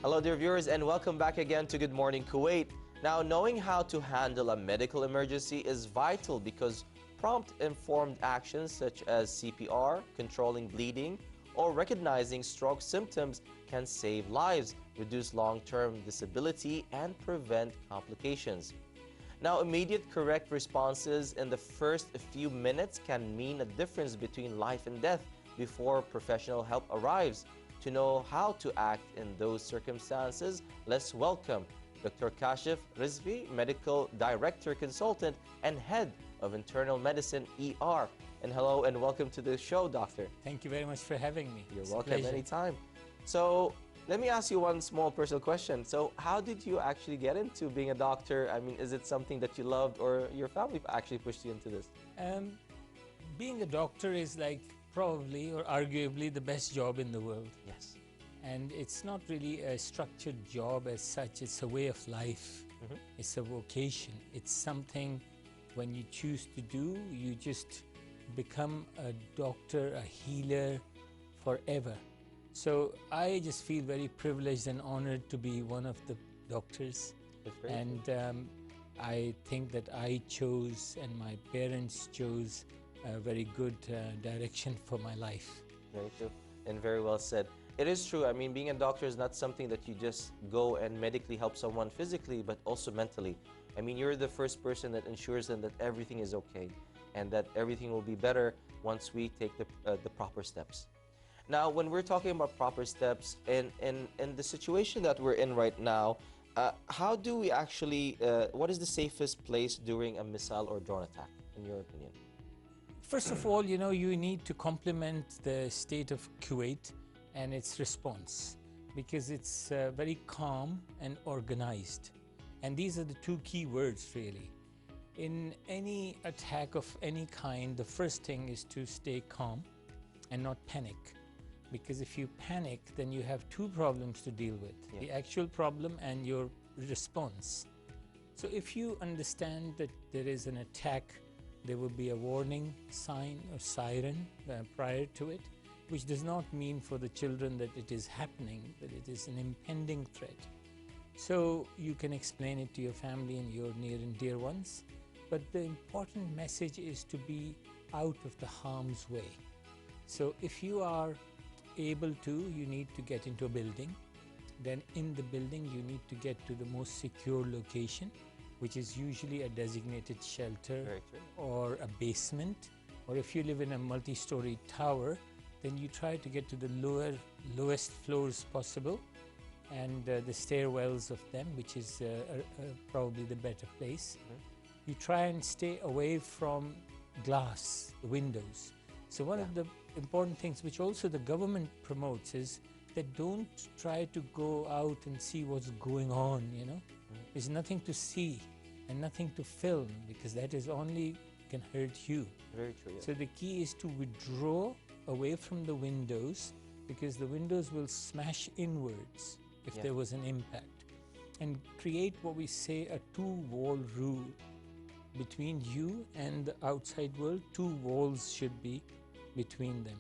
Hello dear viewers, and welcome back again to Good Morning Kuwait. Now, knowing how to handle a medical emergency is vital because prompt informed actions such as CPR, controlling bleeding, or recognizing stroke symptoms can save lives, reduce long-term disability, and prevent complications. Now, immediate correct responses in the first few minutes can mean a difference between life and death before professional help arrives. To know how to act in those circumstances, let's welcome Dr. Kashif Rizvi, Medical Director Consultant and Head of Internal Medicine ER. And hello and welcome to the show, Doctor. Thank you very much for having me. You're welcome anytime. So, let me ask you one small personal question. So, how did you actually get into being a doctor? I mean, is it something that you loved or your family actually pushed you into this? Being a doctor is like probably or arguably the best job in the world. Yes. And it's not really a structured job as such, it's a way of life. It's a vocation. It's something when you choose to do, you just become a doctor, a healer forever. So I just feel very privileged and honored to be one of the doctors. And I think that I chose and my parents chose a very good direction for my life. Very true and very well said. It is true. I mean, being a doctor is not something that you just go and medically help someone physically, but also mentally. I mean, you're the first person that ensures them that everything is okay and that everything will be better once we take the proper steps. Now, when we're talking about proper steps in the situation that we're in right now, how do we actually, what is the safest place during a missile or drone attack, in your opinion? First of all, you know, you need to compliment the state of Kuwait and its response because it's very calm and organized. And these are the two key words, really. In any attack of any kind, the first thing is to stay calm and not panic. Because if you panic, then you have two problems to deal with, the actual problem and your response. So if you understand that there is an attack, there will be a warning sign or siren prior to it, which does not mean for the children that it is happening, that it is an impending threat. So you can explain it to your family and your near and dear ones. But the important message is to be out of the harm's way. So if you are able to, you need to get into a building. Then in the building, you need to get to the most secure location, which is usually a designated shelter or a basement. Or if you live in a multi-story tower, then you try to get to the lowest floors possible and the stairwells of them, which is probably the better place. You try and stay away from glass, windows. So one of the important things which also the government promotes is that don't try to go out and see what's going on, you know. There's nothing to see and nothing to film because that is only can hurt you. Very true. So the key is to withdraw away from the windows because the windows will smash inwards if there was an impact. And create what we say a two-wall rule between you and the outside world. Two walls should be between them.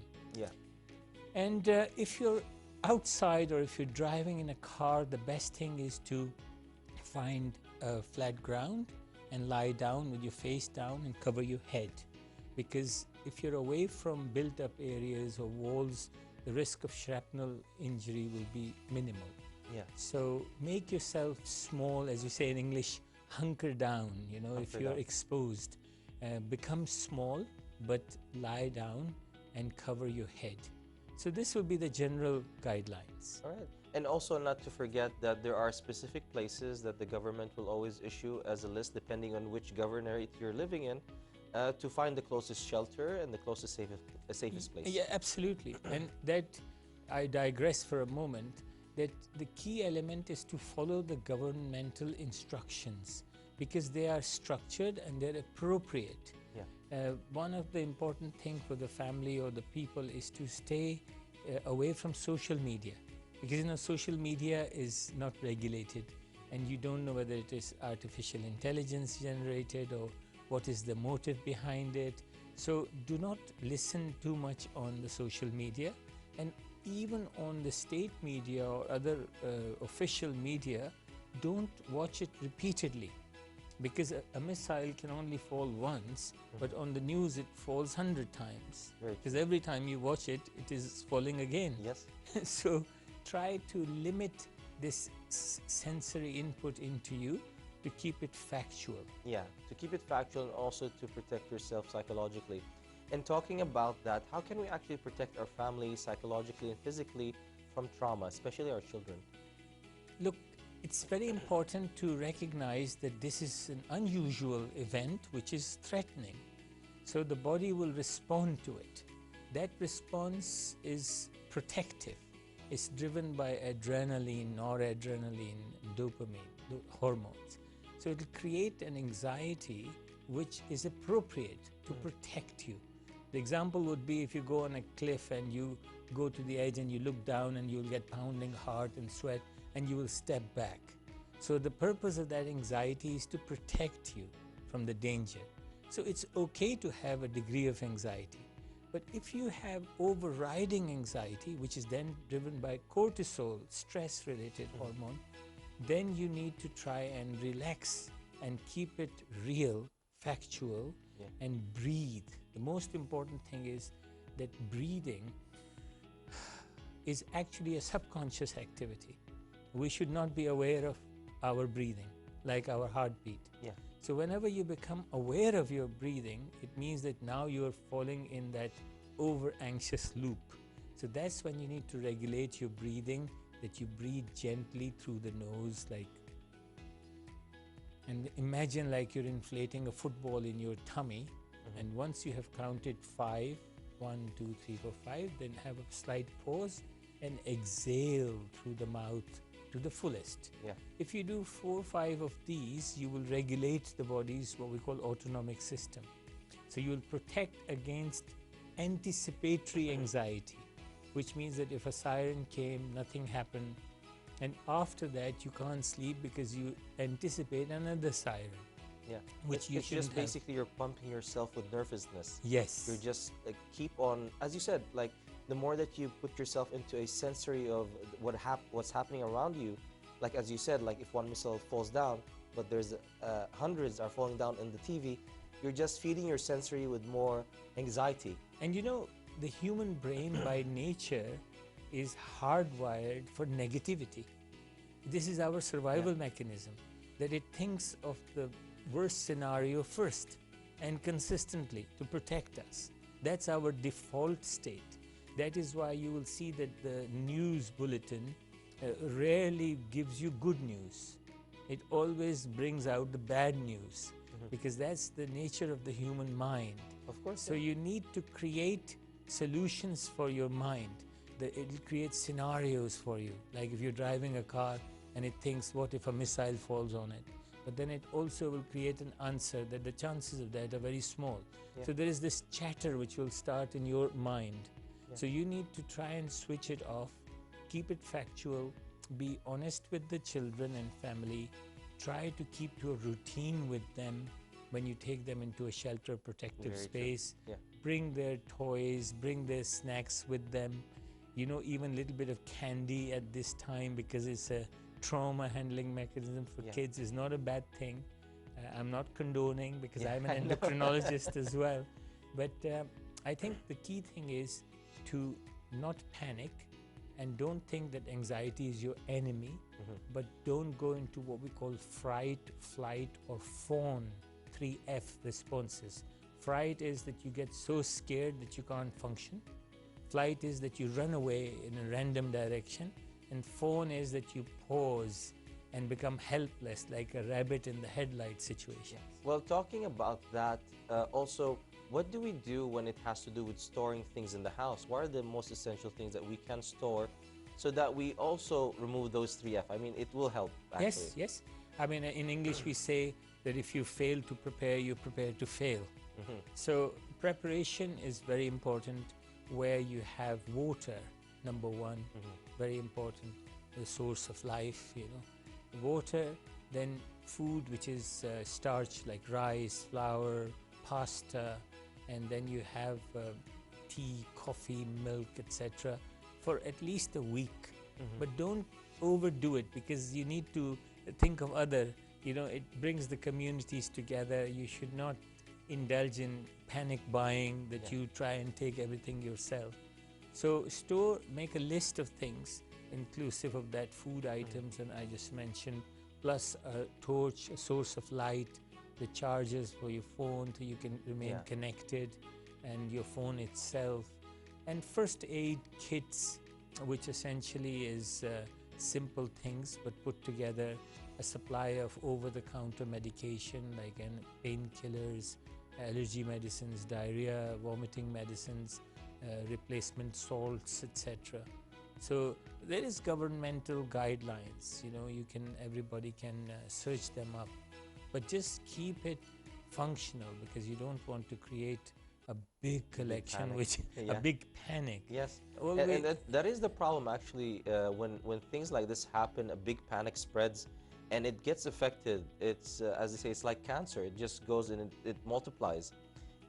And if you're outside or if you're driving in a car, the best thing is to find a flat ground and lie down with your face down and cover your head. Because if you're away from built-up areas or walls, the risk of shrapnel injury will be minimal. So make yourself small, as you say in English, hunker down, you know, if you're exposed. Become small, but lie down and cover your head. So this will be the general guidelines. All right. And also not to forget that there are specific places that the government will always issue as a list, depending on which governorate you're living in, to find the closest shelter and the closest safest place. Yeah, absolutely. And that, I digress for a moment, that the key element is to follow the governmental instructions because they are structured and they're appropriate. One of the important things for the family or the people is to stay away from social media because, you know, social media is not regulated and you don't know whether it is artificial intelligence generated or what is the motive behind it. So do not listen too much on the social media, and even on the state media or other official media, don't watch it repeatedly, because a missile can only fall once, but on the news it falls 100 times. Because every time you watch it, it is falling again. Yes. So try to limit this sensory input into you to keep it factual. Yeah, to keep it factual and also to protect yourself psychologically. And talking about that, how can we actually protect our family psychologically and physically from trauma, especially our children? Look, it's very important to recognize that this is an unusual event which is threatening. So the body will respond to it. That response is protective. It's driven by adrenaline, noradrenaline, dopamine, hormones. So it'll create an anxiety which is appropriate to protect you. The example would be if you go on a cliff and you go to the edge and you look down and you'll get pounding heart and sweat and you will step back. So the purpose of that anxiety is to protect you from the danger. So it's okay to have a degree of anxiety. But if you have overriding anxiety, which is then driven by cortisol, stress-related hormone, then you need to try and relax and keep it real, factual, and breathe. The most important thing is that breathing is actually a subconscious activity. We should not be aware of our breathing, like our heartbeat. Yeah. So whenever you become aware of your breathing, it means that now you're falling in that over-anxious loop. So that's when you need to regulate your breathing, that you breathe gently through the nose, and imagine like you're inflating a football in your tummy. And once you have counted 5, 1, 2, 3, 4, 5, then have a slight pause and exhale through the mouth to the fullest. Yeah. If you do 4 or 5 of these, you will regulate the body's what we call autonomic system. So you will protect against anticipatory anxiety, which means that if a siren came, nothing happened, and after that you can't sleep because you anticipate another siren. Yeah, which it's just basically you're pumping yourself with nervousness. Yes. You're just keep on, as you said, like the more that you put yourself into a sensory of what's happening around you, like as you said, like if one missile falls down, but there's hundreds are falling down in the TV, you're just feeding your sensory with more anxiety. And you know, the human brain by nature is hardwired for negativity. This is our survival mechanism, that it thinks of the worst scenario first and consistently to protect us. That's our default state. That is why you will see that the news bulletin rarely gives you good news. It always brings out the bad news, because that's the nature of the human mind. Of course. So you need to create solutions for your mind. It'll create scenarios for you. Like if you're driving a car and it thinks, what if a missile falls on it? But then it also will create an answer that the chances of that are very small. Yeah. So there is this chatter which will start in your mind. Yeah. So you need to try and switch it off, keep it factual, be honest with the children and family, try to keep to a routine with them when you take them into a shelter protective space. Yeah. Bring their toys, bring their snacks with them. You know, even a little bit of candy at this time, because it's a trauma handling mechanism for kids, is not a bad thing. I'm not condoning, because I'm an endocrinologist as well. But I think the key thing is to not panic, and don't think that anxiety is your enemy, but don't go into what we call fright, flight, or fawn, 3F responses. Fright is that you get so scared that you can't function. Flight is that you run away in a random direction. And fawn is that you pause and become helpless, like a rabbit in the headlight situation. Yes. Well, talking about that, also, what do we do when it has to do with storing things in the house? What are the most essential things that we can store so that we also remove those 3F? I mean, it will help, actually. Yes, yes. I mean, in English, we say that if you fail to prepare, you prepare to fail. So preparation is very important, where you have water, number one, very important, the source of life, you know. Water, then food, which is starch like rice, flour, pasta, and then you have tea, coffee, milk, etc. for at least a week. But don't overdo it, because you need to think of other, it brings the communities together. You should not indulge in panic buying that you try and take everything yourself. So make a list of things inclusive of that food items and I just mentioned, plus a torch, a source of light, the chargers for your phone so you can remain connected, and your phone itself, and first aid kits, which essentially is simple things but put together, a supply of over-the-counter medication like painkillers, allergy medicines, diarrhea, vomiting medicines, replacement salts, etc. So there is governmental guidelines, everybody can search them up, but just keep it functional, because you don't want to create a big collection, a big panic. Yes, and that is the problem actually. When things like this happen, a big panic spreads, and it gets affected. It's as they say, it's like cancer. It just goes and it multiplies.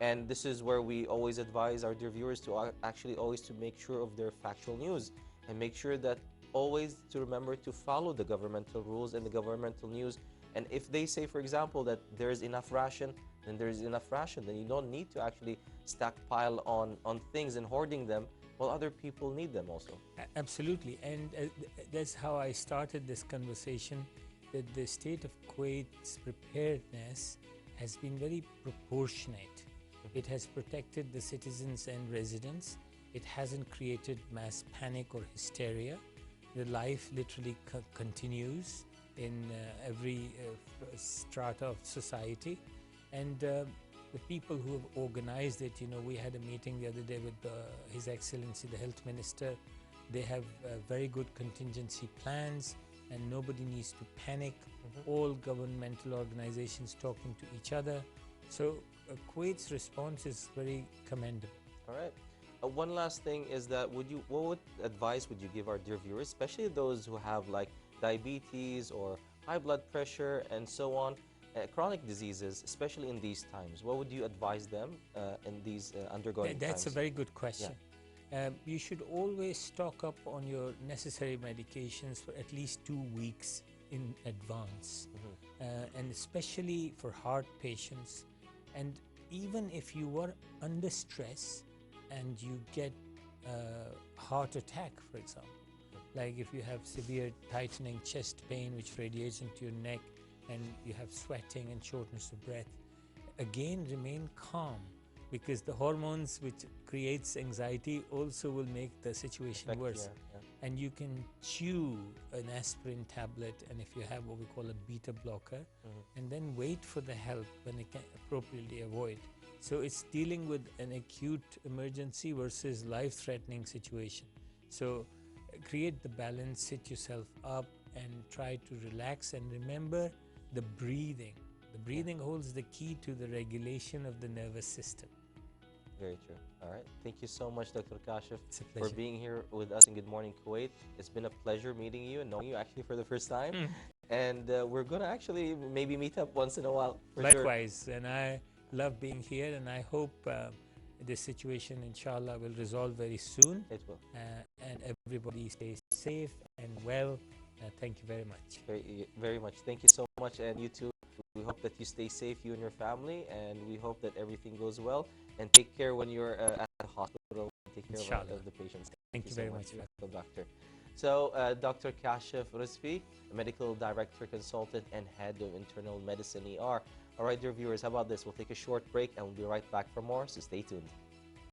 And this is where we always advise our dear viewers to actually always to make sure of their factual news, and make sure that always to remember to follow the governmental rules and the governmental news. And if they say, for example, that there is enough ration, then there is enough ration. Then you don't need to actually stockpile on things and hoarding them while other people need them also. Absolutely, and that's how I started this conversation, that the state of Kuwait's preparedness has been very proportionate. It has protected the citizens and residents. It hasn't created mass panic or hysteria. The life literally continues in every strata of society. And the people who have organized it, we had a meeting the other day with His Excellency, the Health Minister. They have very good contingency plans, and nobody needs to panic. All governmental organizations talking to each other. So Kuwait's response is very commendable. All right. One last thing is that what advice would you give our dear viewers, especially those who have like diabetes or high blood pressure and so on, chronic diseases, especially in these times? What would you advise them in these undergoing times? That's a very good question. You should always stock up on your necessary medications for at least 2 weeks in advance, and especially for heart patients. And even if you were under stress and you get a heart attack, for example, like if you have severe tightening chest pain which radiates into your neck, and you have sweating and shortness of breath, again remain calm, because the hormones which creates anxiety also will make the situation worse. And you can chew an aspirin tablet, and if you have what we call a beta blocker, and then wait for the help when it can appropriately avoid. So it's dealing with an acute emergency versus life-threatening situation. So create the balance, sit yourself up and try to relax, and remember the breathing. The breathing holds the key to the regulation of the nervous system. Very true. All right. Thank you so much, Dr. Kashif, for being here with us in Good Morning Kuwait. It's been a pleasure meeting you and knowing you actually for the first time. And we're going to actually maybe meet up once in a while. Likewise. Sure. And I love being here, and I hope this situation, inshallah, will resolve very soon. It will. And everybody stays safe and well. Thank you very much. Very much. Thank you so much. And you too. We hope that you stay safe, you and your family, and we hope that everything goes well. And take care when you're at the hospital. Take care of the patients. Thank you very much, Doctor. So, Dr. Kashif Rizvi, Medical Director, Consultant, and Head of Internal Medicine ER. All right, dear viewers, how about this? We'll take a short break, and we'll be right back for more, so stay tuned.